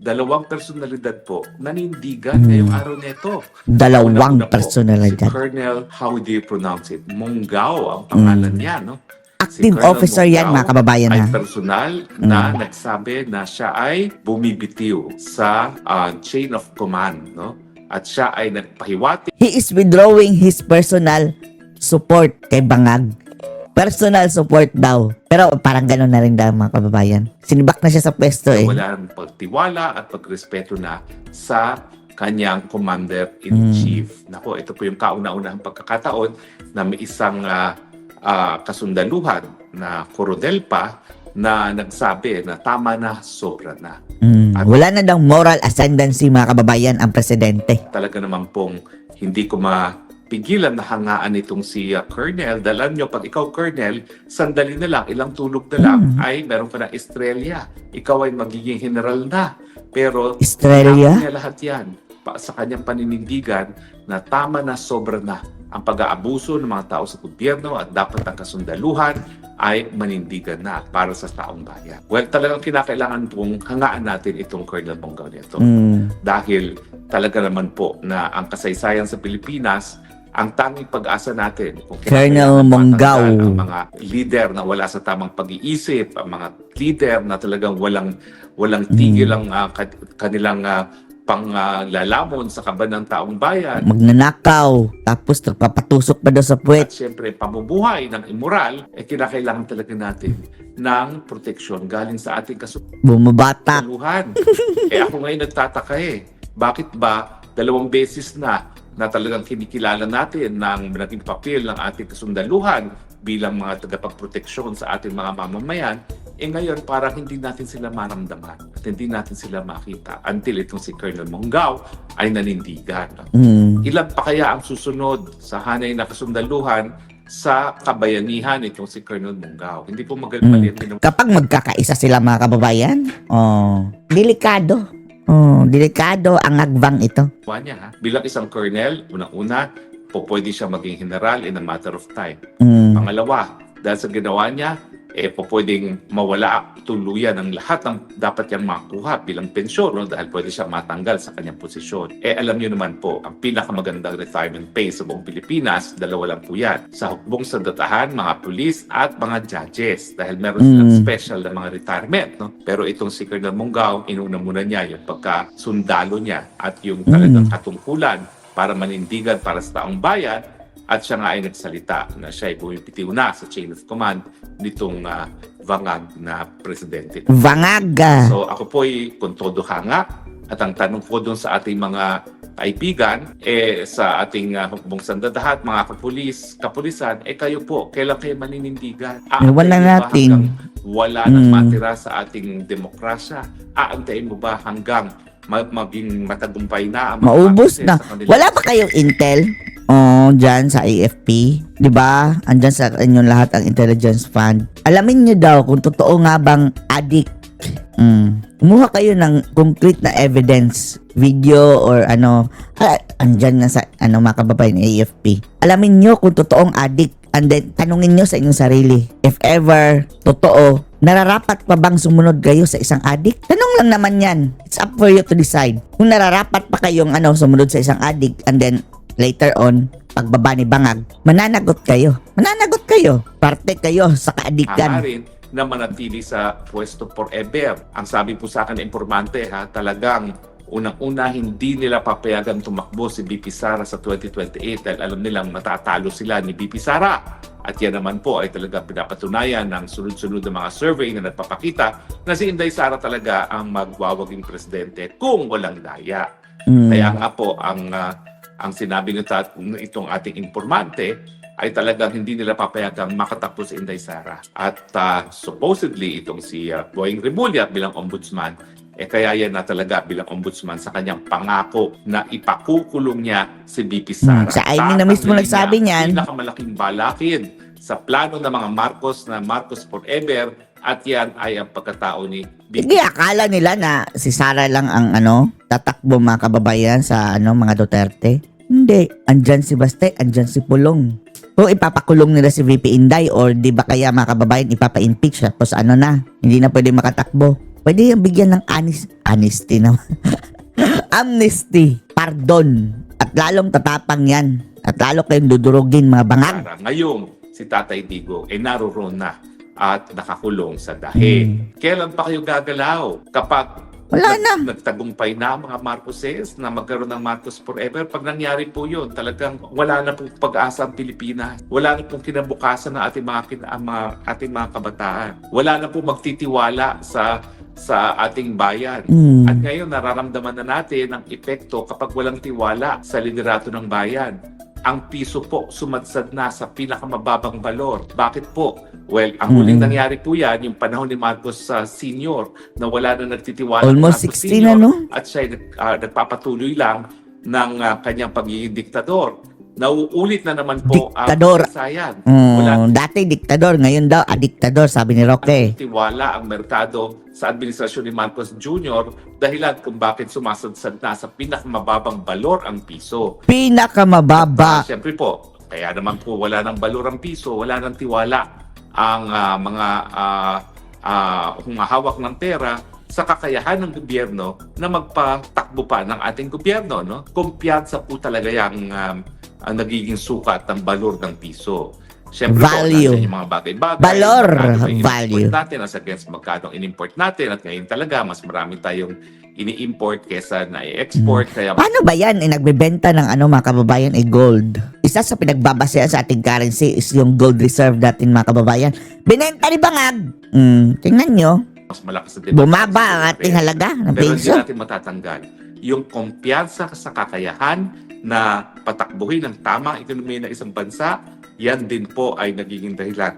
dalawang personalidad po nanindigan ngayong araw nito. Dalawang Una-una po, personalidad. Si Colonel, how do you pronounce it? Mongao ang pangalan niya, no? Active Colonel officer yan, Mongao mga kababayan, ay ha? personal na nagsabi na siya ay bumibitiw sa chain of command, no? At siya ay nagpahiwati He is withdrawing his personal support kay Bangag. Personal support daw. Pero parang gano'n na rin daw, mga kababayan. Sinibak na siya sa pwesto, eh. wala ng pagtiwala at pagrespeto na sa kanyang commander-in-chief. Nako, ito po yung kauna-unahang pagkakataon na may isang kasundaluhan na koronel pa na nagsabi na tama na, sobra na. Wala na daw moral ascendancy, mga kababayan, ang presidente. Talaga naman pong hindi ko mapigilan na hangaan itong si Colonel. Dalan nyo, pag ikaw Colonel, sandali na lang, ilang tulog na lang, ay meron ka ng estrelya. Ikaw ay magiging general na. Pero Estrella? niya lahat yan sa kanyang paninindigan na tama na, sobra na ang pag-aabuso ng mga tao sa gobyerno at dapat ang kasundaluhan ay manindigan na para sa taong bayan. Well, talagang kinakailangan pong hangaan natin itong Colonel Mongao nito. Dahil talaga naman po na ang kasaysayan sa Pilipinas, ang tanging pag-asa natin kung Colonel Mongao. ang mga leader na wala sa tamang pag-iisip, ang mga leader na talagang walang tigil ang kanilang panglalamon sa kaban ng taong bayan. Magnanakaw. Tapos nagpapatusok pa daw sa puwet. At siyempre, pamumuhay ng immoral, kinakailangan talaga natin ng proteksyon galing sa ating Bumabatak. kasundaluhan. Ako ngayon nagtataka bakit ba 2 beses na talagang kinikilala natin ng naging papel ng ating kasundaluhan bilang mga tagapagproteksyon sa ating mga mamamayan, ngayon parang hindi natin sila maramdaman at hindi natin sila makita until itong si Colonel Mongao ay nanindigan. Ilan pa kaya ang susunod sa hanay na kasundaluhan sa kabayanihan itong si Colonel Mongao? Hindi po magaling Kapag magkakaisa sila, mga kababayan, delikado. Delikado ang agvang ito. niya. Ha? Bilang isang colonel, unang-una, pwede siya maging general in a matter of time. Pangalawa, dahil sa ginawa niya, pwedeng mawala tuluyan ng lahat ng dapat niyang makuha bilang pensyon, no? Dahil pwede siya matanggal sa kanyang posisyon. Alam niyo naman po, ang pinakamagandang retirement pay sa buong Pilipinas, 2 lang po yan. Sa hukbong sandatahan, mga pulis at mga judges. Dahil meron silang special na mga retirement. No? Pero itong si Colonel Mongao, inuna muna niya yung pagkasundalo niya at yung talagang katungkulan para manindigan para sa taong bayan. At siya nga ay nagsalita na siya ay bumibitiw na sa chain of command nitong Bangag na presidente. Bangag! So ako po ay kung todo hanga. At ang tanong ko doon sa ating mga kaibigan, sa ating hukbong sandatahan, mga kapulisan, kayo po, kailan kayo maninindigan? Wala natin. Wala nang matira sa ating demokrasya? Aantayin mo ba hanggang maging matagumpay na ang mga Maubos pakise na. sa kanila? Wala ba kayong intel? Dyan sa AFP. Diba? Andyan sa inyong lahat ang intelligence fund. Alamin nyo daw kung totoo nga bang addict. Kumuha kayo ng concrete na evidence, video or andyan nga sa mga kababayan ng AFP. Alamin nyo kung totoong addict. And then, tanungin nyo sa inyong sarili. If ever, totoo, nararapat pa bang sumunod kayo sa isang addict? Tanong lang naman yan. It's up for you to decide. Kung nararapat pa kayong sumunod sa isang addict and then later on, pagbaba ni Bangag, mananagot kayo. Parte kayo sa kaadiktan. Rin na manatili sa pwesto forever. Ang sabi po sa akin ng informante, talagang unang-una hindi nila papayagan tumakbo si BP Sara sa 2028 dahil alam nilang matatalo sila ni BP Sara. At yan naman po ay talaga pinapatunayan ng sunod-sunod na mga survey na nagpapakita na si Inday Sara talaga ang magwawaging presidente kung walang daya. Kaya nga po ang sinabi itong ating informante ay talagang hindi nila papayagang makatakbo si Inday Sara. At supposedly itong si Boying Remulla bilang ombudsman, kaya yan na talaga bilang ombudsman sa kanyang pangako na ipakukulong niya si BP Sara. Sa Amy na mismo nagsabi niyan. Pinakamalaking balakin sa plano ng mga Marcos na Marcos Forever at yan ay ang pagkatao ni BP. Hindi, akala nila na si Sara lang ang tatakbo, mga kababayan, sa mga Duterte. Hindi. Andyan si Baste, andyan si Pulong. O ipapakulong nila si VP Inday or di ba kaya, mga kababayan, ipapa-impeach tapos na, hindi na pwede makatakbo. pwede yung bigyan ng honesty naman. Amnesty, pardon, at lalong tatapang yan. At lalo kayong dudurugin mga bangag. Para ngayong si Tatay Digong ay naroon na at nakakulong sa dahig. Kailan pa kayo gagalaw? Kapag Wala na. nagtagumpay na ang mga Marcoses na magkaroon ng Marcos Forever, pag nangyari po yun, talagang wala na pong pag-asa ang Pilipinas. Wala na pong kinabukasan ng ating mga kabataan. Wala na pong magtitiwala sa ating bayan. At ngayon, nararamdaman na natin ang epekto kapag walang tiwala sa liderato ng bayan. Ang piso po sumadsad na sa pinakamababang balor. Bakit po? Well, ang huling nangyari po yan, yung panahon ni Marcos Sr. na wala na nagtitiwala Almost kay Marcos 60 na, Sr. no? At siya nagpapatuloy lang ng kanyang pagiging diktador. Nauulit na naman po Diktador. ang kasayan. Wala Dati diktador, ngayon daw adiktador, sabi ni Roque. tiwala ang merkado sa administrasyon ni Marcos Jr. dahilan kung bakit sumasadsad na sa pinakamababang balor ang piso. Pinakamababa. Siyempre po, kaya naman po wala ng balor ang piso, wala ng tiwala ang mga humahawak ng pera sa kakayahan ng gobyerno na magpatakbo pa ng ating gobyerno. No? Kumpiyansa po talaga yung ang nagiging sukat ng balor ng piso. Siyempre Value. po, nandiyan yung mga bagay-bagay. Valor, magkano yung value. in-import natin as against magkano in-import natin. At ngayon talaga, mas marami tayong ini-import kesa na-export. Kaya Paano ba yan? Nagbebenta ng mga kababayan gold. Isa sa pinagbabasehan sa ating currency is yung gold reserve natin mga kababayan. Binenta ni Bangag. Tingnan nyo. mas malakas na debate. Bumaba ang ating halaga ng Pero hindi peso. natin matatanggal yung kumpiyansa sa kakayahan na patakbuhin ang tamang ekonomiya ng isang bansa. Yan din po ay nagiging dahilan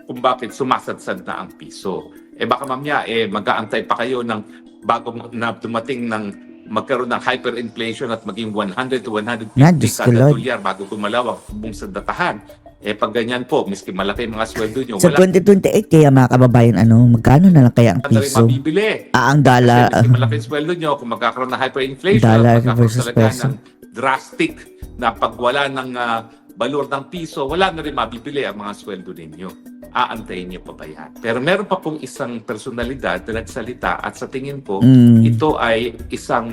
kung bakit sumasadsad na ang piso. Baka mamaya mag-aantay pa kayo ng bago na dumating ng magkaroon ng hyperinflation at maging 100 to 150 Diyos ko, kada Lord. dolyar bago gumalaw ang buong sandatahan. Pag ganyan po, miski malaki mga sweldo nyo, Sa wala 2028 kaya mga kababayan, magkano na lang kaya ang na rin piso? mabibili. Ang dollar. Kasi malaki yung sweldo nyo, kung magkakaroon ng hyperinflation, Dollar magkakaroon versus talaga peso. ng drastic na pagwala ng balor ng piso, wala na rin mabibili ang mga sweldo ninyo. Aantayin nyo pa ba yan? Pero meron pa pong isang personalidad na nagsalita at sa tingin ko, ito ay isang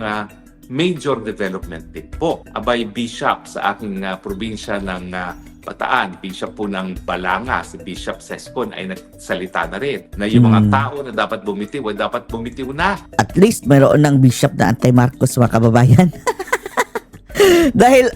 major development din po. Abay Bishop sa aking probinsya ng Bataan, Bishop po ng Balanga, si Bishop Sescon ay nagsalita na rin na yung mga tao na dapat bumitiw ay dapat bumitiw na. At least mayroon ng bishop na anti-Marcos mga kababayan. Dahil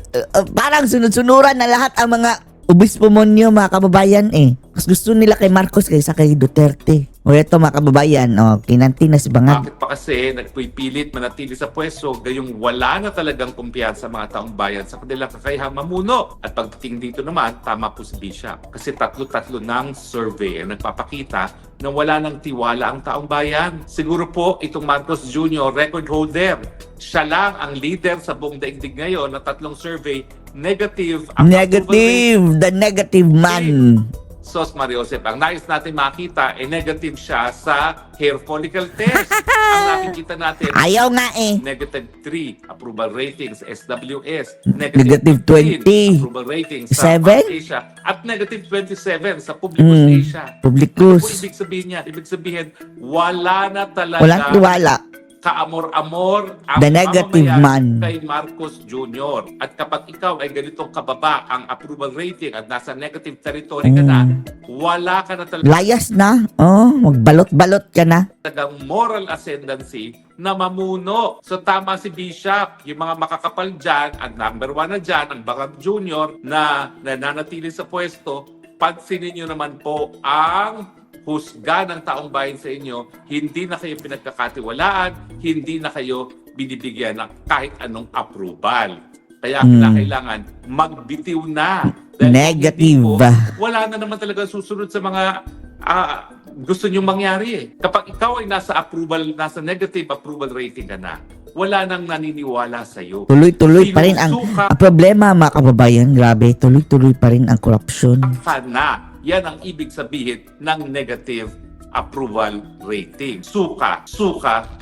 parang sunod-sunuran na lahat ang mga obispo monyo mga kababayan Mas gusto nila kay Marcos kaysa kay Duterte. O eto mga kababayan, kinanti na si Bangag. Bakit pa kasi nagpipilit manatili sa pwesto gayong wala na talagang kumpiyansa mga taong bayan sa kanilang kakayahang mamuno? At pagdating dito naman, tama po si Bishop. Kasi tatlo-tatlo ng survey ang nagpapakita na wala nang tiwala ang taong bayan. Siguro po itong Marcos Jr. record holder. Siya lang ang leader sa buong daigdig ngayon na tatlong survey negative. Ang approval rate. Negative, the negative man. Sos Mario Josep, ang nais natin makita negative siya sa hair follicle test. Ang nakikita natin, Ayaw nga negative 3 approval ratings SWS, Negative 15 20. approval ratings sa Seven? Mass Asia, at negative 27 sa Publicus Asia. Ano po Publicus. ibig sabihin niya? Ibig sabihin, wala na talaga Walang tiwala. kaamor-amor ang The negative mamamayan man. kay Marcos Jr. At kapag ikaw ay ganitong kababa ang approval rating at nasa negative territory ka na, wala ka na Layas na. Magbalot-balot ka na. talagang moral ascendancy na mamuno. So tama si Bishop, yung mga makakapal dyan, at number 1 na dyan, ang Bangag Jr. na nananatili sa pwesto, pansinin nyo naman po ang husga ng taong bayan sa inyo, hindi na kayo pinagkakatiwalaan, hindi na kayo binibigyan ng kahit anong approval. Kaya kailangan magbitiw na. Dahil Negative. kung hindi po, wala na naman talaga susunod sa mga gusto nyo mangyari. Kapag ikaw ay nasa negative approval rating ka na, wala nang naniniwala sa iyo. Tuloy-tuloy pa rin ang problema mga kababayan. Grabe, tuloy-tuloy pa rin ang korupsyon. Ka na. Yan ang ibig sabihin ng negative approval rating. Suka,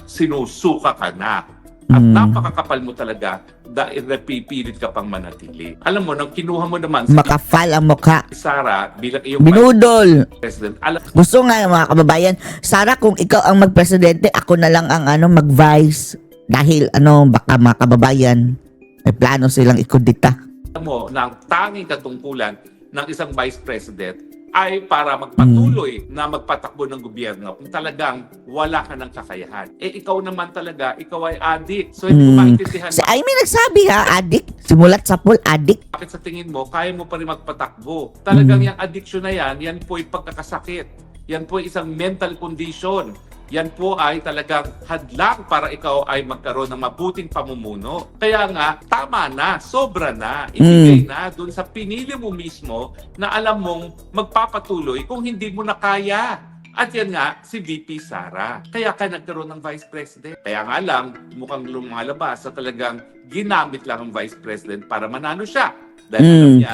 sinusuka ka na. At Mm. napakakapal mo talaga dahil napipilit ka pang manatili. Alam mo, nang kinuha mo naman si Makafal ang mukha. Sara bilang iyong Binudol. Vice President, alam Gusto nga mga kababayan, Sara, kung ikaw ang magpresidente, ako na lang ang mag-vice. Dahil baka mga kababayan, may plano silang ikudita. mo na ang tanging katungkulan ng isang Vice President ay para magpatuloy na magpatakbo ng gobyerno kung talagang wala ka ng kakayahan. Ikaw naman talaga, ikaw ay adik. So hindi ko maintindihan Si Amy nagsabi adik. Simulat sa pool, adik. bakit sa tingin mo, kaya mo pa rin magpatakbo. Talagang yung addiction na yan po ay pagkakasakit. Yan po ay isang mental condition. Yan po ay talagang hadlang para ikaw ay magkaroon ng mabuting pamumuno. Kaya nga, tama na, sobra na, ibigay na dun sa pinili mo mismo na alam mong magpapatuloy kung hindi mo na kaya. At yan nga, si VP Sara. Kaya ka nagkaroon ng Vice President. Kaya nga lang, mukhang lumalabas sa talagang ginamit lang ang Vice President para manalo siya. Dahil alam niya,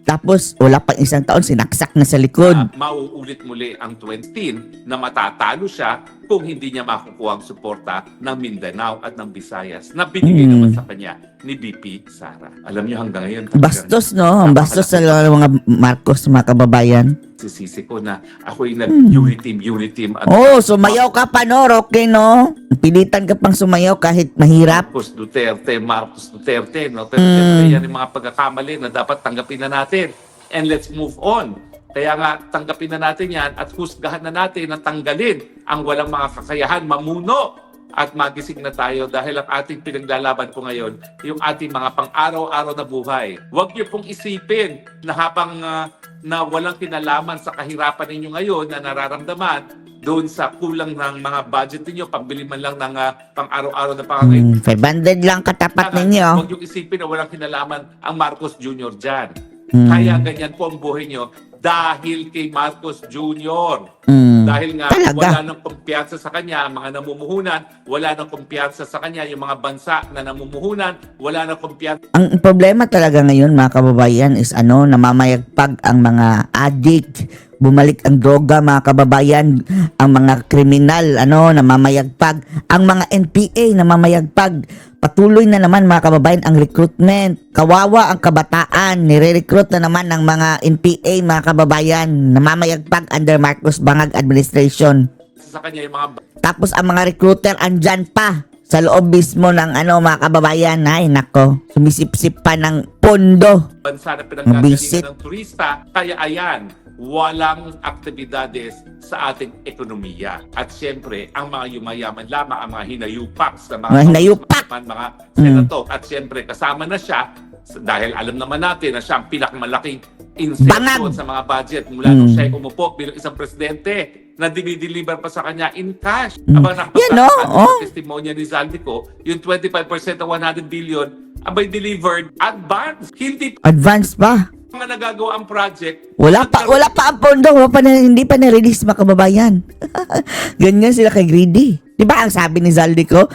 Tapos, wala pang isang taon, sinaksak na sa likod. mauulit muli ang 20 na matatalo siya kung hindi niya makukuha ang suporta ng Mindanao at ng Visayas na binigay naman sa kanya ni VP Sara. Alam niyo hanggang ngayon, Bastos, no? Ang bastos sa mga Marcos, mga kababayan. sisisi ko na ako'y nag-unity team at Oh, sumayaw ka pa, no, Roque, no? Pilitan ka pang sumayaw kahit mahirap. Marcos Duterte, no? Pero siyempre, yan yung mga pagkakamali na dapat tanggapin na natin. And let's move on. Kaya nga, tanggapin na natin yan at husgahan na natin na tanggalin ang walang mga kakayahan, mamuno at magising na tayo dahil ang ating pinaglalaban po ngayon, yung ating mga pang-araw-araw na buhay. Huwag niyo pong isipin na habang na walang kinalaman sa kahirapan ninyo ngayon na nararamdaman doon sa kulang ng mga budget ninyo, pambili man lang ng pang-araw-araw na pangangailangan. 500 lang katapat ninyo. Huwag yung isipin na walang kinalaman ang Marcos Jr. dyan. Kaya ganyan po ang buhay nyo dahil kay Marcos Jr. Dahil nga Talaga? wala nang kumpiyansa sa kanya ang mga namumuhunan, wala nang kumpiyansa sa kanya yung mga bansa na namumuhunan, wala nang kumpiyansa Ang problema talaga ngayon, mga kababayan, is namamayagpag ang mga addict. Bumalik ang droga, mga kababayan. Ang mga kriminal, namamayagpag. Ang mga NPA, namamayagpag. Patuloy na naman, mga kababayan, ang recruitment. Kawawa ang kabataan. Nire-recruit na naman ng mga NPA, mga kababayan. Namamayagpag under Marcos Bangag administration. sa kanya yung mga Tapos ang mga recruiter andyan pa sa loob mismo ng mga kababayan. Ay, nako. Sumisip-sip pa ng pondo. bansa na Visit. pinanggagalingan ng turista. Kaya ayan, walang aktibidades sa ating ekonomiya. At siyempre, ang mga yumayaman lamang, ang mga hinayupak sa mga Mga hinayupak. mga senator. At siyempre, kasama na siya dahil alam naman natin na siya ang pinakamalaking insertion Bangag. sa mga budget mula nung siya ay umupo bilang isang presidente na dinideliver pa sa kanya in cash. Abang Yan, no? Oh. testimonya ni Zaldico, yung 25% ng 100 billion abay delivered advance. Hindi Advance pa. mga nagagawa ang project. Wala pa ang pondo. Hindi pa na-release, mga kababayan. Ganyan sila kay Greedy. Di ba ang sabi ni Zaldico,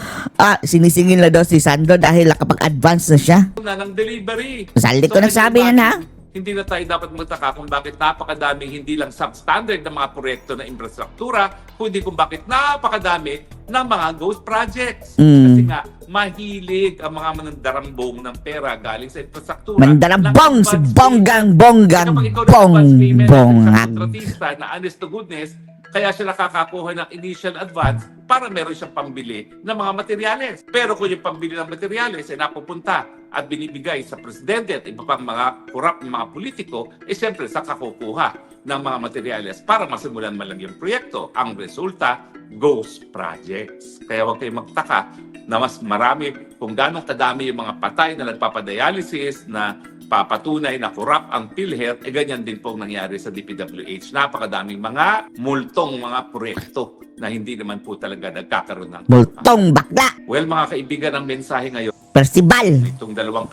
sinisingil na daw si Sandro dahil nakapag-advance na siya. Na ng delivery. Zaldico nagsabi hindi na. Hindi na tayo dapat magtaka kung bakit napakadaming hindi lang substandard na mga proyekto na infrastruktura, kundi kung bakit napakadami ng mga ghost projects. Kasi nga, mahilig ang mga manandarambong ng pera galing sa infrastruktura. Mandarambong si Bonggang Kapag ikaw na advance payment ng Bongbong. isang kontratista na honest to goodness, kaya siya nakakakuha ng initial advance para meron siyang pambili ng mga materyales. Pero kung yung pambili ng materyales ay napupunta at binibigay sa presidente at iba pang mga korap ng mga politiko, siyempre sa kakukuha ng mga materyales para masimulan man lang yung proyekto. Ang resulta, ghost projects. Kaya huwag kayong magtaka na mas marami kung gano'ng kadami yung mga patay na nagpapadialysis na papatunay na korap ang PhilHealth, ganyan din pong nangyari sa DPWH. Napakadaming mga multong mga proyekto na hindi naman po talaga nagkakaroon ng Multong bakla. Well, mga kaibigan, ang mensahe ngayon, Percival. itong dalawang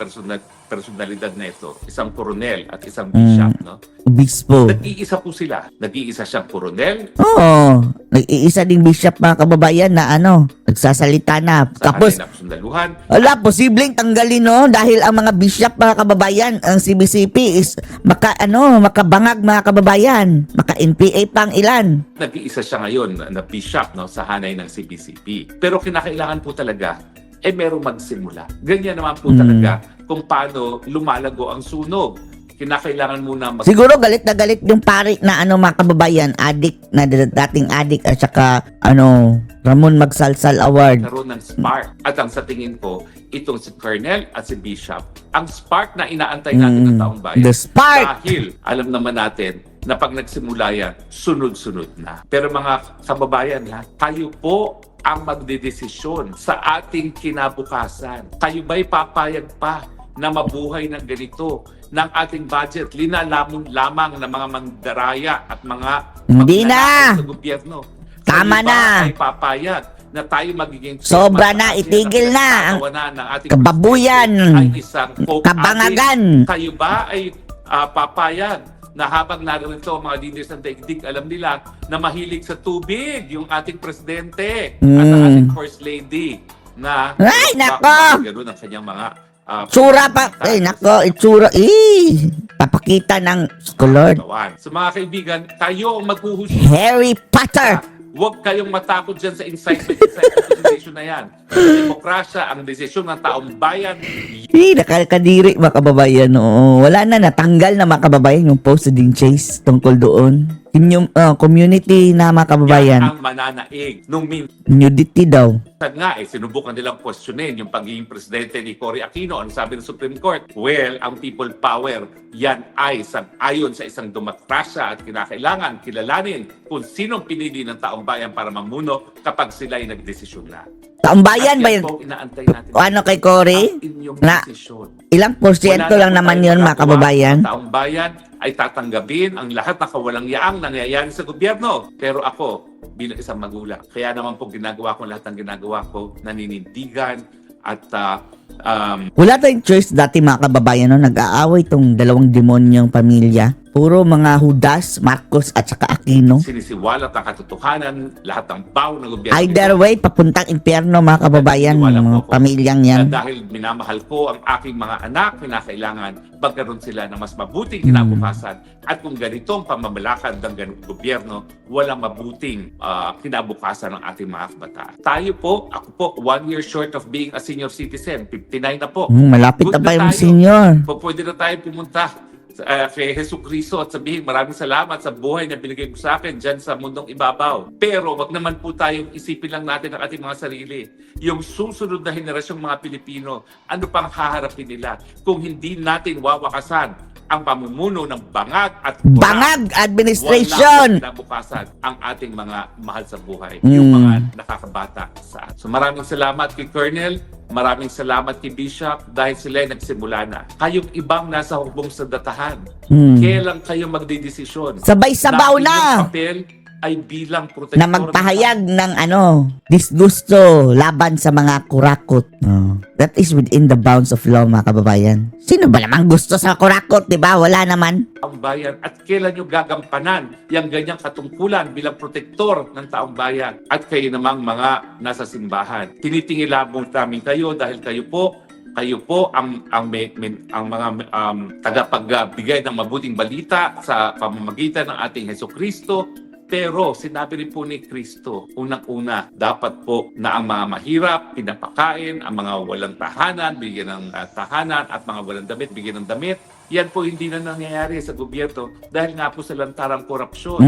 personalidad na ito, isang koronel at isang bishop, no? Obispo. Nag-iisa po sila. Nag-iisa siyang koronel, Oo. Nag-iisa ding bishop, mga kababayan, na nagsasalita na. sa Tapos, hanay na sundaluhan, wala, posibleng tanggalin, no? Dahil ang mga bishop, mga kababayan, ang CBCP is makabangag, mga kababayan. Maka-NPA pang ilan. nag-iisa siya ngayon na bishop, no, sa hanay ng CBCP. Pero kinakailangan po talaga merong magsimula. Ganyan naman po talaga kung paano lumalago ang sunog. Kinakailangan muna Siguro galit na galit yung pari na mga kababayan, addict na dating addict at saka Ramon Magsalsal Award. magkaroon ng spark. At ang sa tingin ko, itong si Colonel at si Bishop, ang spark na inaantay natin ng taong bayan. The spark! Dahil alam naman natin na pag nagsimula yan, sunod-sunod na. Pero mga kababayan, kayo po ang magdedesisyon sa ating kinabukasan. Kayo ba'y papayag pa na mabuhay ng ganito, ng ating budget, linalamon lamang ng mga mandaraya at mga Hindi na! sa gobyerno? Tama Kayo na! ba ay papayag na tayo magiging Sobra na, itigil na ang ng ating kababuyan, ay isang coke kabangagan. addict? Kayo ba ay papayag na habang narito ang mga leaders ng daigdig, alam nila na mahilig sa tubig yung ating presidente at ang ating first lady na Ay, nako! ganoon ang kanyang mga Tsura pa. Nako, itsura. Papakita ng Lord. So mga kaibigan, kayo ang maghuhusay. Harry Potter. Huwag kayong matakot dyan sa incitement decision na yan. Demokrasya, ang desisyon ng taong bayan. Nakakadiri mga kababayan. Oo. Wala na, natanggal na mga kababayan yung post din Chase tungkol doon. Yung community na mga kababayan. Yan ang mananaig. Nung minsan Nudity daw. nga, sinubukan nilang questionin yung pagiging presidente ni Cory Aquino. Ano sabi ng Supreme Court? Well, ang people power, yan ay ayon sa isang demokrasya at kinakailangan kilalanin kung sinong pinili ng taong bayan para mamuno kapag sila ay nagdesisyon na. Taong bayan ba At yan yun? po inaantay natin. Ano kay Cory? Ang inyong Na- desisyon. Ilang porsyento Wala lang na po naman tayong yun mga magagawa. kababayan? Ang taong bayan ay tatanggapin ang lahat na kawalang yaang nangyayari sa gobyerno. Pero ako, bilang isang magulang, kaya naman po ginagawa ko lahat ng ginagawa ko, naninindigan at Wala tayong choice dati mga kababayan, no? Nag-aaway tong dalawang demonyong pamilya. Puro mga Judas, Marcos at saka Aquino. sinisiwalat ang katotohanan, lahat ng baw ng gobyerno. Either way, papuntang impyerno mga kababayan, Naniniwala po mga ako pamilyang na yan. dahil minamahal ko ang aking mga anak, kinakailangan magkaroon sila ng mas mabuting kinabukasan. At kung ganito ang pamamalakad ng ganung gobyerno, walang mabuting kinabukasan ng ating mga kabataan. Tayo po, ako po, 1 year short of being a senior citizen. 59 na po. Malapit Good na ba na yung tayo. senior? Pwede na tayo pumunta kay Jesu Cristo at sabihin, maraming salamat sa buhay na binigay mo sa akin dyan sa mundong ibabaw. Pero wag naman po tayong isipin lang natin ang ating mga sarili. Yung susunod na henerasyong mga Pilipino, ano pang haharapin nila kung hindi natin wawakasan ang pamumuno ng bangag at Bangag administration! wala bukasan ang ating mga mahal sa buhay, yung mga nakakabata sa atin. So maraming salamat kay Colonel, maraming salamat kay Bishop dahil sila ay nagsimula na. Kayong ibang nasa hubong sa datahan, kailan kayo magdidesisyon? Sabay-sabaw inyong na! papel ay bilang protektor Na magpahayag ng disgusto laban sa mga kurakot. That is within the bounds of law mga kababayan. Sino ba namang gusto sa kurakot, di ba? Wala naman. taong bayan at kailan nyo gagampanan yung ganyang katungkulan bilang protektor ng taong bayan at kayo namang mga nasa simbahan. Tinitingilabong namin kayo dahil kayo po ang mga tagapagbigay ng mabuting balita sa pamamagitan ng ating Hesukristo. Pero sinabi rin po ni Kristo, unang-una, dapat po na ang mga mahirap, pinapakain, ang mga walang tahanan, bigyan ng tahanan, at mga walang damit, bigyan ng damit. Yan po hindi na nangyayari sa gobyerno dahil nga po sa lantarang korupsyon.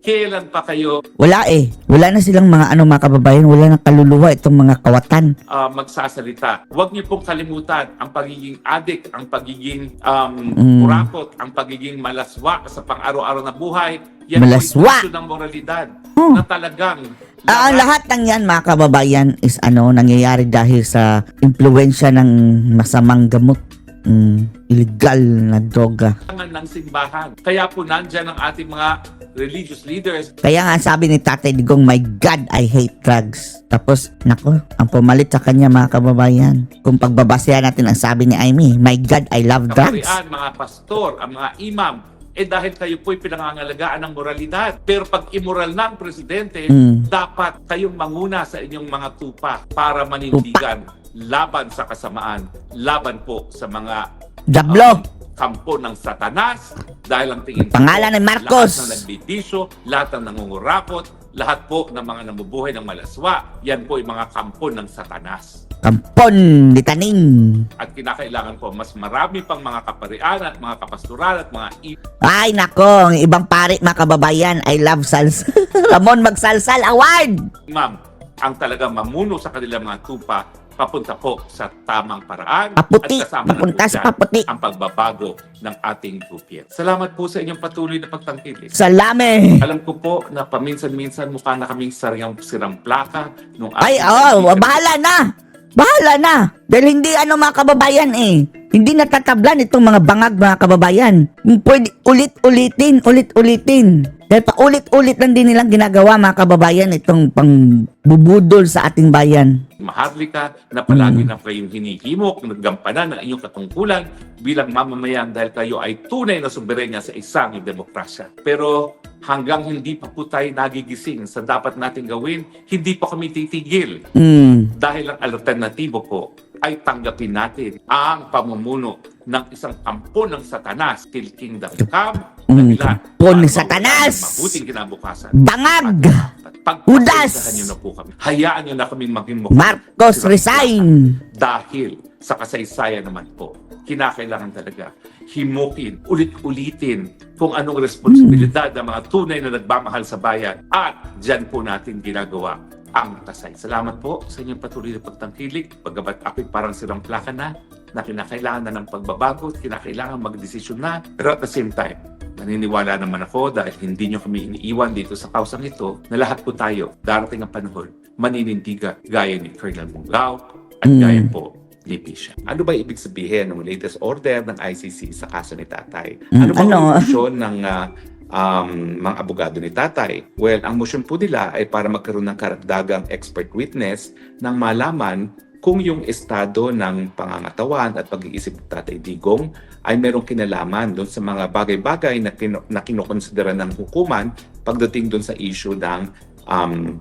Kailan pa kayo Wala Wala na silang mga mga kababayan, wala nang kaluluwa itong mga kawatan. magsasalita? Huwag niyo pong kalimutan ang pagiging adik, ang pagiging kurakot, ang pagiging malaswa sa pang-araw-araw na buhay. Yan Malaswa! po yung ng moralidad na talagang Ang lahat ng yan mga kababayan is nangyayari dahil sa impluensya ng masamang gamot. Illegal na droga. ng simbahan. Kaya po nandyan ang ating mga religious leaders. Kaya nga sabi ni Tatay Digong, my God, I hate drugs. Tapos, nako, ang pumalit sa kanya mga kababayan. Kung pagbabasehan natin ang sabi ni Amy, my God, I love drugs. Kaparian, mga pastor, ang mga imam, dahil kayo po'y pinangangalagaan ng moralidad. Pero pag immoral na ang presidente, dapat kayong manguna sa inyong mga tupa para manindigan laban sa kasamaan, laban po sa mga Diablo! kampo ng Satanas dahil ang tingin ko, Pangalan ni Marcos. lahat ng nagbibisyo, lahat ng nangungurakot, lahat po ng mga namubuhay ng malaswa, yan po ay mga kampo ng Satanas. Kampon ni Taning. At kinakailangan po mas marami pang mga kaparian at mga kapastoral at mga Ay nako, ang ibang pari mga kababayan, I love salsa. Ramon Magsalsal Award. imam ang talagang mamuno sa kanilang mga tupa papunta po sa tamang paraan Paputi, at kasama na po papunta sa dyan paputi. ang pagbabago ng ating gobyerno. Salamat po sa inyong patuloy na pagtangkilik. Salame. Alam ko po na paminsan-minsan mukha na kaming sirang plaka nung Ay, ating bahala na. Bahala na. Dahil hindi mga kababayan Hindi natatablan itong mga bangag mga kababayan. Pwede ulit-ulitin. Dahil pa ulit-ulit lang din nilang ginagawa mga kababayan itong pangbubudol sa ating bayan. Maharlika na palagi na kayong hinihimok, naggampanan ng inyong katungkulan bilang mamamayan dahil kayo ay tunay na soberenya sa isang demokrasya. Pero hanggang hindi pa po tayo nagigising sa dapat natin gawin, hindi pa kami titigil. Dahil ang alternatibo po ay tanggapin natin ang pamumuno ng isang kampo ng Satanas, Till Kingdom Come, Kampo ni Satanas! Mabuting kinabukasan. Bangag! Udas! Pagpasensahan nyo na po kami. Hayaan nyo na kami maging Marcos resign! Dahil sa kasaysayan naman po, kinakailangan talaga himukin, ulit-ulitin kung anong responsibilidad ng mga tunay na nagmamahal sa bayan at dyan po natin ginagawa ang tasay. Salamat po sa inyong patuloy na pagtangkilik. Pagkabat ako'y parang sirang plaka na kinakailangan na ng pagbabago, kinakailangan magdesisyon na. Pero at the same time, naniniwala naman ako dahil hindi nyo kami iniiwan dito sa kausang ito na lahat po tayo, darating ang panahon, maninindiga gaya ni Colonel Mungao at gaya po ni Pisha. Ano ba ibig sabihin ng latest order ng ICC sa kaso ni Tatay? Ano ba ang motion ng mga abogado ni Tatay? Well, ang motion po nila ay para magkaroon ng karagdagang expert witness nang malaman kung yung estado ng pangangatawan at pag-iisip ni Tatay Digong ay merong kinalaman doon sa mga bagay-bagay na kinokonsidera ng hukuman pagdating doon sa issue ng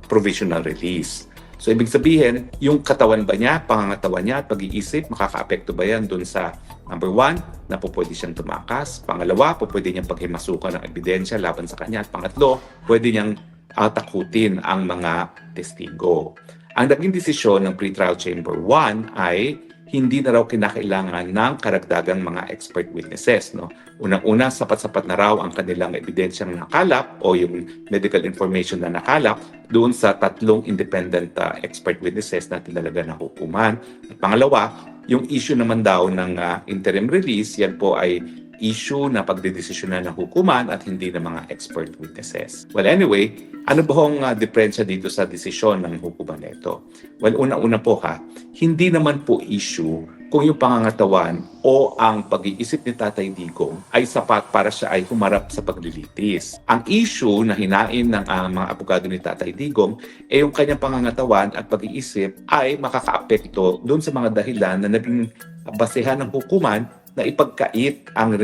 provisional release. So, ibig sabihin, yung katawan ba niya, pangangatawan niya at pag-iisip, makaka-apekto ba yan doon sa number 1, na po pwede siyang tumakas. Pangalawa, po pwede niyang paghimasukan ng ebidensya laban sa kanya. At pangatlo, pwede niyang takutin ang mga testigo. Ang naging desisyon ng Pretrial Chamber 1 ay hindi na raw kinakailangan ng karagdagang mga expert witnesses. No? Unang-una, sapat-sapat na raw ang kanilang ebidensyang nakalap o yung medical information na nakalap doon sa 3 independent expert witnesses na tinalaga ng hukuman. At pangalawa, yung issue naman daw ng interim release, yan po ay issue na pagdedesisyonan ng hukuman at hindi ng mga expert witnesses. Well, anyway, ano ba hong diferensya dito sa desisyon ng hukuman nito? Well, una-una po hindi naman po issue kung yung pangangatawan o ang pag-iisip ni Tatay Digong ay sapat para siya ay humarap sa paglilitis. Ang issue na hinain ng mga abogado ni Tatay Digong ay yung kanyang pangangatawan at pag-iisip ay makakaapekto doon sa mga dahilan na naging basehan ng hukuman na ipagkait ang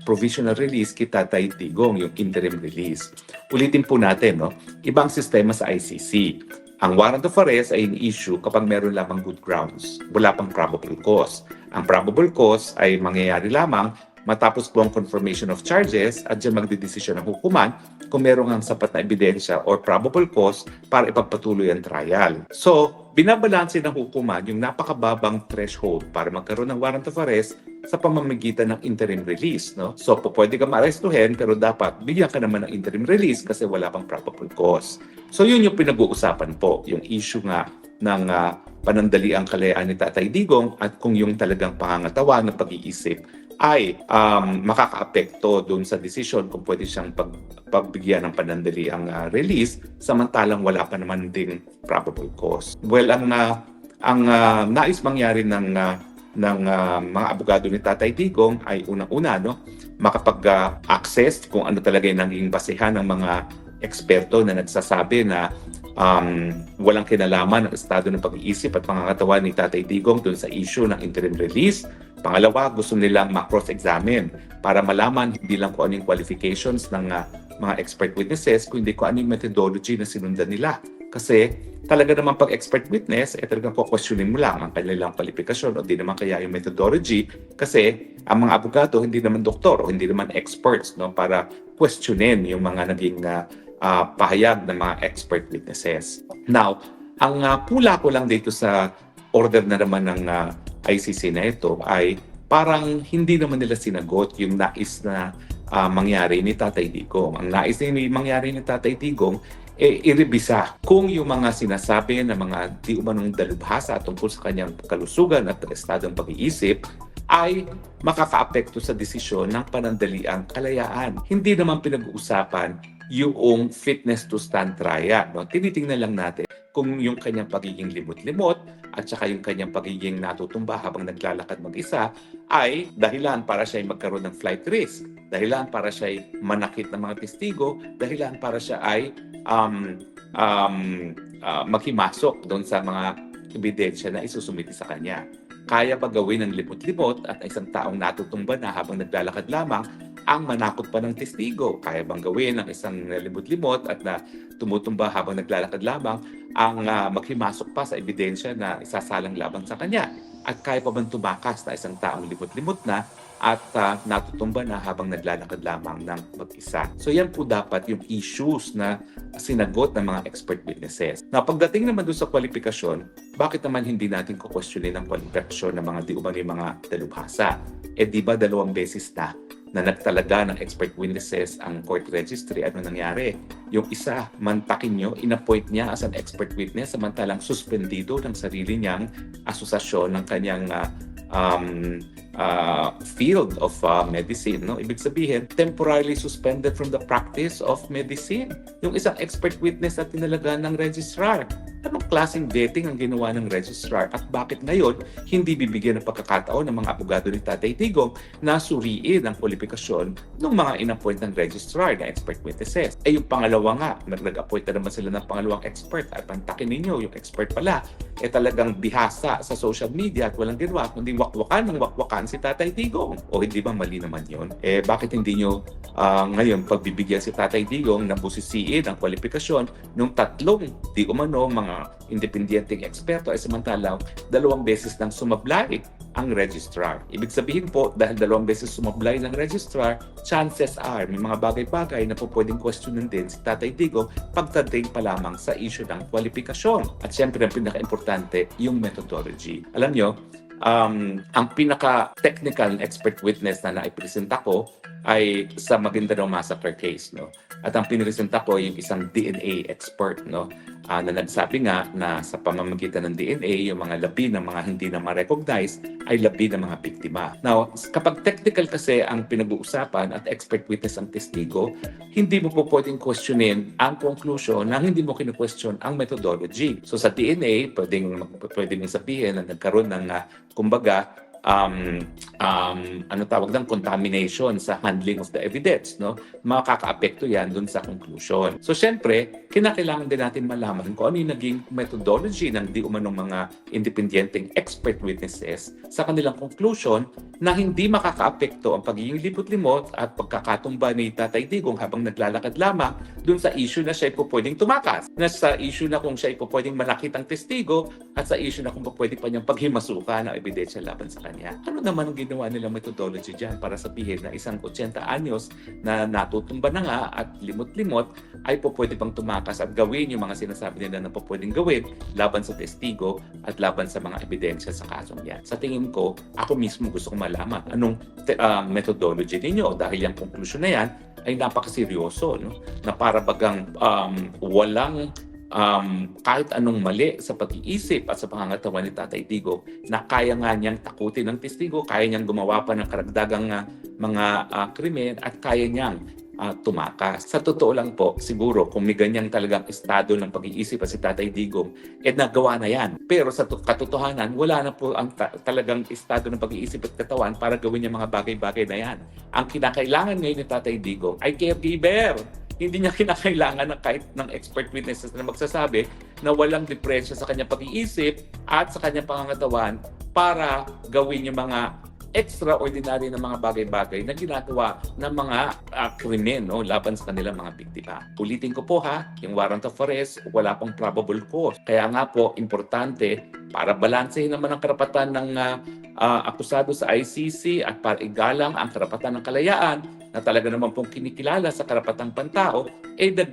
provisional release kay Tatay Digong, yung interim release. Ulitin po natin, ibang sistema sa ICC. Ang warrant of arrest ay in-issue kapag meron lamang good grounds, wala pang probable cause. Ang probable cause ay mangyayari lamang matapos po ang confirmation of charges at dyan magdidesisyon ng hukuman kung meron ang sapat na ebidensya or probable cause para ipagpatuloy ang trial. So, binabalanse ng hukuman yung napakababang threshold para magkaroon ng warrant of arrest sa pamamagitan ng interim release. No? So, pwede ka ma-arrestuhin pero dapat bigyan ka naman ng interim release kasi wala pang probable cause. So, yun yung pinag-uusapan po, yung issue nga ng panandali ang kalayaan ni Tatay Digong at kung yung talagang pangangatawan ng pag-iisip ay makakaapekto doon sa desisyon kung pwede siyang pagbigyan ng panandali ang release samantalang wala pa naman ding probable cause. Well, ang nais mangyari ng mga abogado ni Tatay Digong ay unang-una makapag-access kung ano talaga yung naging basehan ng mga eksperto na nagsasabi na walang kinalaman ang estado ng pag-iisip at pangangatawan ni Tatay Digong doon sa issue ng interim release. Pangalawa, gusto nilang ma-cross-examine para malaman hindi lang kung ano yung qualifications ng mga expert witnesses, kundi kung ano yung methodology na sinundan nila. Kasi talaga naman pag expert witness, talagang questionin mo lang ang kanilang qualification o di naman kaya yung methodology kasi ang mga abogado hindi naman doktor o hindi naman experts para questionin yung mga naging pahayag ng mga expert witnesses. Now, ang pula ko lang dito sa order na naman ng ICC na ito ay parang hindi naman nila sinagot yung nais na mangyari ni Tatay Digong. Ang nais na mangyari ni Tatay Digong, irebisa kung yung mga sinasabi na mga di umanong dalubhasa tungkol sa kanyang kalusugan at estadong pag-iisip ay makakaapekto sa desisyon ng panandaliang kalayaan. Hindi naman pinag-uusapan yung fitness to stand trial. No? Tinitingnan lang natin kung yung kanyang pagiging limot-limot at saka yung kanyang pagiging natutumba habang naglalakad mag-isa ay dahilan para siya magkaroon ng flight risk, dahilan para siya manakit ng mga testigo, dahilan para siya ay maghimasok doon sa mga ebidensya na isusumiti sa kanya. Kaya ba gawin ng limot-limot at isang taong natutumba na habang naglalakad lamang ang manakot pa ng testigo? Kaya bang gawin ng isang limot-limot at na tumutumba habang naglalakad lamang ang maghimasok pa sa ebidensya na isasalang laban sa kanya? At kaya pa bang tumakas na isang taong limot-limot na at natutumba na habang naglalakad lamang ng mag-isa? So yan po dapat yung issues na sinagot ng mga expert witnesses. Na pagdating naman doon sa kwalifikasyon, bakit naman hindi natin kukwestiyonin ang kwalifikasyon ng mga di umani mga dalubhasa? Di ba 2 beses na nagtalaga ng expert witnesses ang court registry? Ano nangyari? Yung isa, mantakin nyo, inappoint niya as an expert witness samantalang suspendido ng sarili niyang asosasyon ng kanyang field of medicine. No? Ibig sabihin, temporarily suspended from the practice of medicine. Yung isang expert witness na tinalaga ng registrar. Anong klaseng vetting ang ginawa ng registrar at bakit ngayon hindi bibigyan ng pagkakataon ng mga abogado ni Tatay Digong na suriin ang kwalifikasyon ng mga inappoint ng registrar na expert witnesses? Yung pangalawa nga, nag-appoint na naman sila ng pangalawang expert at pantakin ninyo, yung expert pala, talagang bihasa sa social media at walang ginawa kundi wakwakan si Tatay Digong. O hindi ba mali naman yun? Bakit hindi nyo ngayon pagbibigyan si Tatay Digong na busisiin ang kwalifikasyon ng 3 di umano mga independenteng eksperto ay samantalang 2 beses nang sumablay ang registrar. Ibig sabihin po, dahil 2 beses sumablay ng registrar, chances are may mga bagay-bagay na po pwedeng questionin din si Tatay Digong pagdating pa lamang sa issue ng kwalifikasyon. At syempre, ang pinaka-importante, yung methodology. Alam nyo, ang pinaka-technical expert witness na naipresenta ko ay sa Maguindanao Massacre case. No? At ang pinipresenta ko yung isang DNA expert, no? Na nagsabi nga na sa pamamagitan ng DNA, yung mga labi ng mga hindi na ma-recognize ay labi ng mga biktima. Now, kapag technical kasi ang pinag-uusapan at expert witness ang testigo, hindi mo po pwedeng questionin ang conclusion na hindi mo kinu-question ang methodology. So sa DNA, pwedeng sabihin na nagkaroon ng kumbaga ano tawag ng contamination sa handling of the evidence, no? Makakaapekto yan dun sa conclusion. So syempre, kinakailangan din natin malaman kung ano yung naging methodology ng di umanong mga independenteng expert witnesses sa kanilang conclusion na hindi makakaapekto ang pagiging lipot-limot at pagkakatumba ni Tatay Digong habang naglalakad lamang dun sa issue na siya po pwedeng tumakas, na sa issue na kung siya po pwedeng manakit ang testigo at sa issue na kung pwedeng pa niyang paghimasukan ang ebidensya laban sa kanya. Ano naman ang ginawa nilang methodology dyan para sabihin na isang 80 anyos na natutumba na nga at limot-limot ay po pwede pang tumakas at gawin yung mga sinasabi nila na po pwedeng gawin laban sa testigo at laban sa mga ebidensya sa kasong yan. Sa tingin ko, ako mismo gusto kong malaman anong methodology ninyo dahil yung conclusion na yan ay napakaseryoso, no? Na para bagang walang kahit anong mali sa pag-iisip at sa pangangatawan ni Tatay Digong na kaya nga niyang takutin ng testigo, kaya niyang gumawa pa ng karagdagang mga krimen at kaya niyang tumakas. Sa totoo lang po, siguro kung may ganyang talagang estado ng pag-iisip at si Tatay Digong, nagawa na yan. Pero sa katotohanan, wala na po ang talagang estado ng pag-iisip at katawan para gawin yung mga bagay-bagay na yan. Ang kinakailangan ngayon ni Tatay Digong ay caregiver. Hindi niya kinakailangan ng kahit ng expert witnesses na magsasabi na walang diferensya sa kanyang pag-iisip at sa kanyang pangangatawan para gawin yung mga extraordinary na mga bagay-bagay na ginagawa ng mga krimen, no, laban sa kanilang mga biktima. Ulitin ko po yung warrant of arrest, wala pang probable cause. Kaya nga po, importante para balansehin naman ang karapatan ng akusado sa ICC at para igalang ang karapatan ng kalayaan na talaga naman pong kinikilala sa karapatang pantao,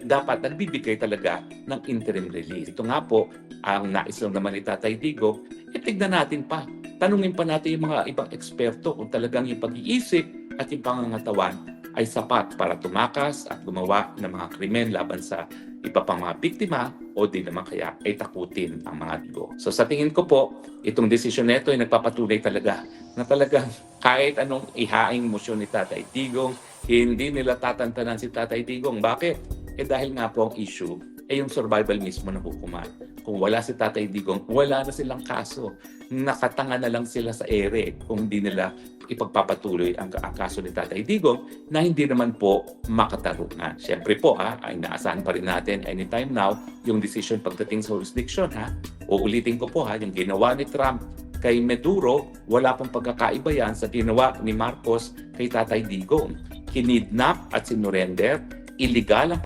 dapat nagbibigay talaga ng interim release. Ito nga po, ang nais lang naman ni Tatay Digong, tignan natin pa. Tanungin pa natin yung mga ibang eksperto kung talagang yung pag-iisip at yung pangangatawan ay sapat para tumakas at gumawa ng mga krimen laban sa iba pang mga biktima o di naman kaya ay takutin ang mga Digo. So sa tingin ko po, itong desisyon nito ay nagpapatunay talaga na talagang kahit anong ihaing motion ni Tatay Digong, hindi nila tatantanan si Tatay Digong. Bakit? Dahil nga po ang issue ay yung survival mismo ng hukuman. Kung wala si Tatay Digong, wala na silang kaso. Nakatanga na lang sila sa ere kung hindi nila ipagpapatuloy ang kaso ni Tatay Digong na hindi naman po makatarungan. Siyempre po ay inaasahan pa rin natin anytime now yung decision pagdating sa jurisdiction Uulitin ko po yung ginawa ni Trump kay Maduro, wala pong pagkakaiba yan sa ginawa ni Marcos kay Tatay Digong. Kinidnap at sinurrender, illegal ang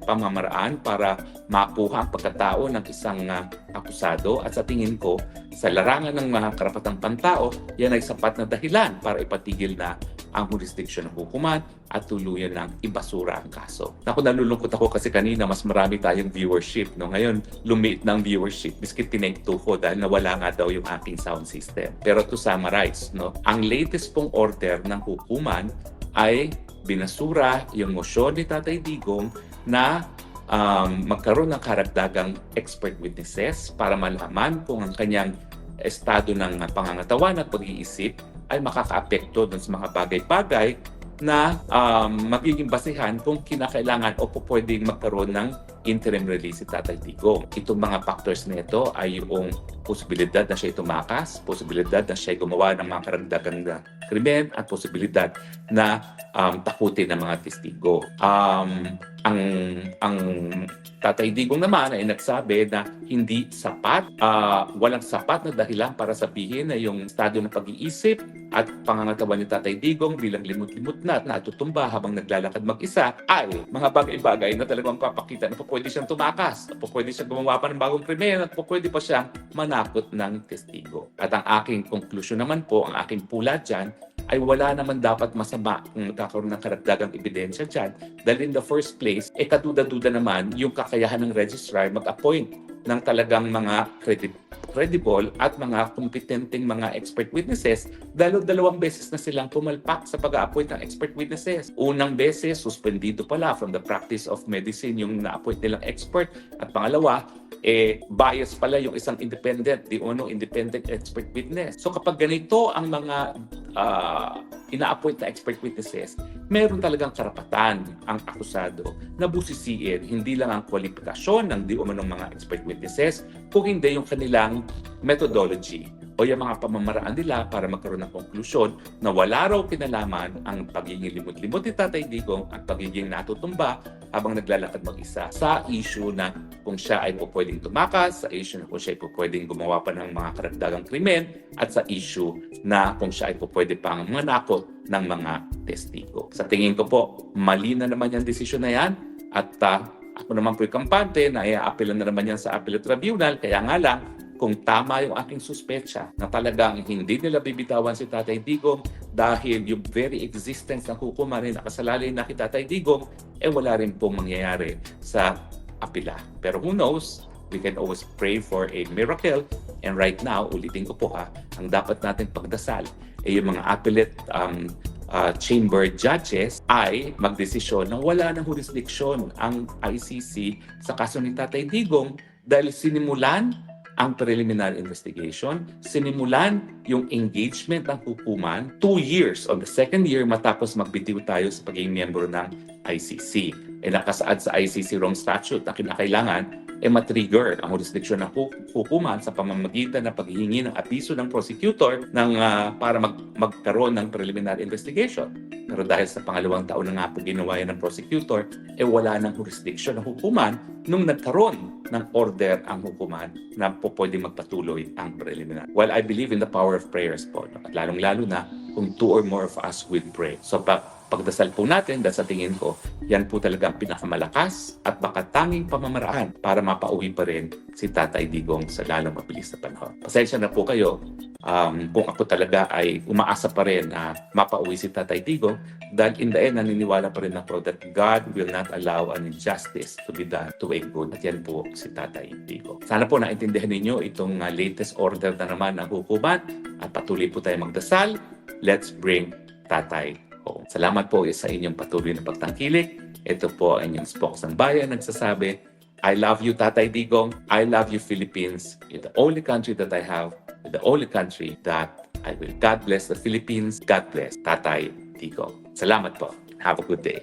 pamamaraan para makuha ang pagkatao ng isang akusado at sa tingin ko, sa larangan ng mga karapatang pantao, yan ay sapat na dahilan para ipatigil na ang jurisdiction ng hukuman at tuluyan ng ibasura ang kaso. Nalulungkot ako kasi kanina mas marami tayong viewership. Ngayon, lumiit na ang viewership. Biskit tinake-2 ko dahil nawala nga daw yung aking sound system. Pero to summarize, ang latest pong order ng hukuman ay binasura yung motion ni Tatay Digong na magkaroon ng karagdagang expert witnesses para malaman kung ang kanyang estado ng pangangatawan at pag-iisip ay makakaapekto dun sa mga bagay-bagay na magiging basihan kung kinakailangan o pwedeng magkaroon ng interim release si Tatay Digong. Itong mga factors nito ay yung posibilidad na siya tumakas, posibilidad na siya gumawa ng mga karagdagang krimen at posibilidad na takutin ng mga testigo. Ang Tatay Digong naman ay nagsabi na hindi sapat, walang sapat na dahilan para sabihin na yung estado ng pag-iisip at pangangatawan ni Tatay Digong bilang limot-limot na at natutumba habang naglalakad mag-isa ay mga bagay-bagay na talagang papakita na pwede siyang tumakas, na pwede siyang gumawa pa ng bagong krimen at pwede pa siyang manakot ng testigo. At ang aking konklusyon naman po, ang aking pula dyan, ay wala naman dapat masama kung nagkakaroon ng karagdagang ebidensya dyan. Dahil in the first place, kaduda-duda naman yung kakayahan ng registrar mag-appoint ng talagang mga credible at mga kompetenteng mga expert witnesses dahil dalawang beses na silang pumalpak sa pag-appoint ng expert witnesses. Unang beses, suspendido pala from the practice of medicine yung na-appoint nilang expert. At pangalawa, bias pala yung isang independent expert witness. So kapag ganito ang mga ina-appoint na expert witnesses, meron talagang karapatan ang akusado na busisiin hindi lang ang kwalifikasyon ng di umanong mga expert witnesses, kung hindi yung kanilang methodology o yung mga pamamaraan nila para magkaroon ng konklusyon na wala raw kinalaman ang pagiging limot-limot ni Tatay Digong at pagiging natutumba habang naglalakad mag-isa sa issue na kung siya ay pwedeng tumakas, sa issue na kung siya ay pwedeng gumawa pa ng mga karagdagang krimen, at sa issue na kung siya ay pwede pang manakot ng mga testigo. Sa tingin ko po, mali na naman yung desisyon na yan at ako naman po'y kampante na i-appealan na naman yan sa appellate tribunal, kaya nga lang, kung tama yung aking suspecha na talagang hindi nila bibitawan si Tatay Digong dahil yung very existence ng hukuman rin nakasalalay na kay Tatay Digong, wala rin pong mangyayari sa apela. Pero who knows? We can always pray for a miracle. And right now, ulitin ko po ang dapat natin pagdasal yung mga appellate chamber judges ay magdesisyon na wala ng jurisdiction ang ICC sa kaso ni Tatay Digong dahil sinimulan ang preliminary investigation, sinimulan yung engagement ng hukuman 2 years. On the second year, matapos magbitiw tayo sa pagiging miyembro ng ICC. Nakasaad sa ICC Rome Statute na kinakailangan matrigger ang jurisdiction ng hukuman sa pamamagitan ng paghihingi ng abiso ng prosecutor para magkaroon ng preliminary investigation. Pero dahil sa pangalawang taon na nga po ginawa yan ng prosecutor, wala ng jurisdiction ng hukuman nung nagkaroon ng order ang hukuman na pwede magpatuloy ang preliminary. Well, I believe in the power of prayers po. At lalong-lalo na kung 2 or more of us will pray. So pagdasal po natin, dahil sa tingin ko, yan po talaga ang pinakamalakas at makatanging pamamaraan para mapauwi pa rin si Tatay Digong sa lalong mabilis na panahon. Pasensya na po kayo kung ako talaga ay umaasa pa rin na mapauwi si Tatay Digong, dahil in the end, naniniwala pa rin ako that God will not allow an injustice to be done to a good. At yan po si Tatay Digong. Sana po naintindihan ninyo itong latest order na naman ng hukuman at patuloy po tayo magdasal. Let's bring Tatay home. Salamat po sa inyong patuloy na pagtangkilik. Ito po ang inyong Spokes ng Bayan nagsasabi, I love you, Tatay Digong. I love you, Philippines. You're the only country that I have. You're the only country that I will. God bless the Philippines. God bless Tatay Digong. Salamat po. Have a good day.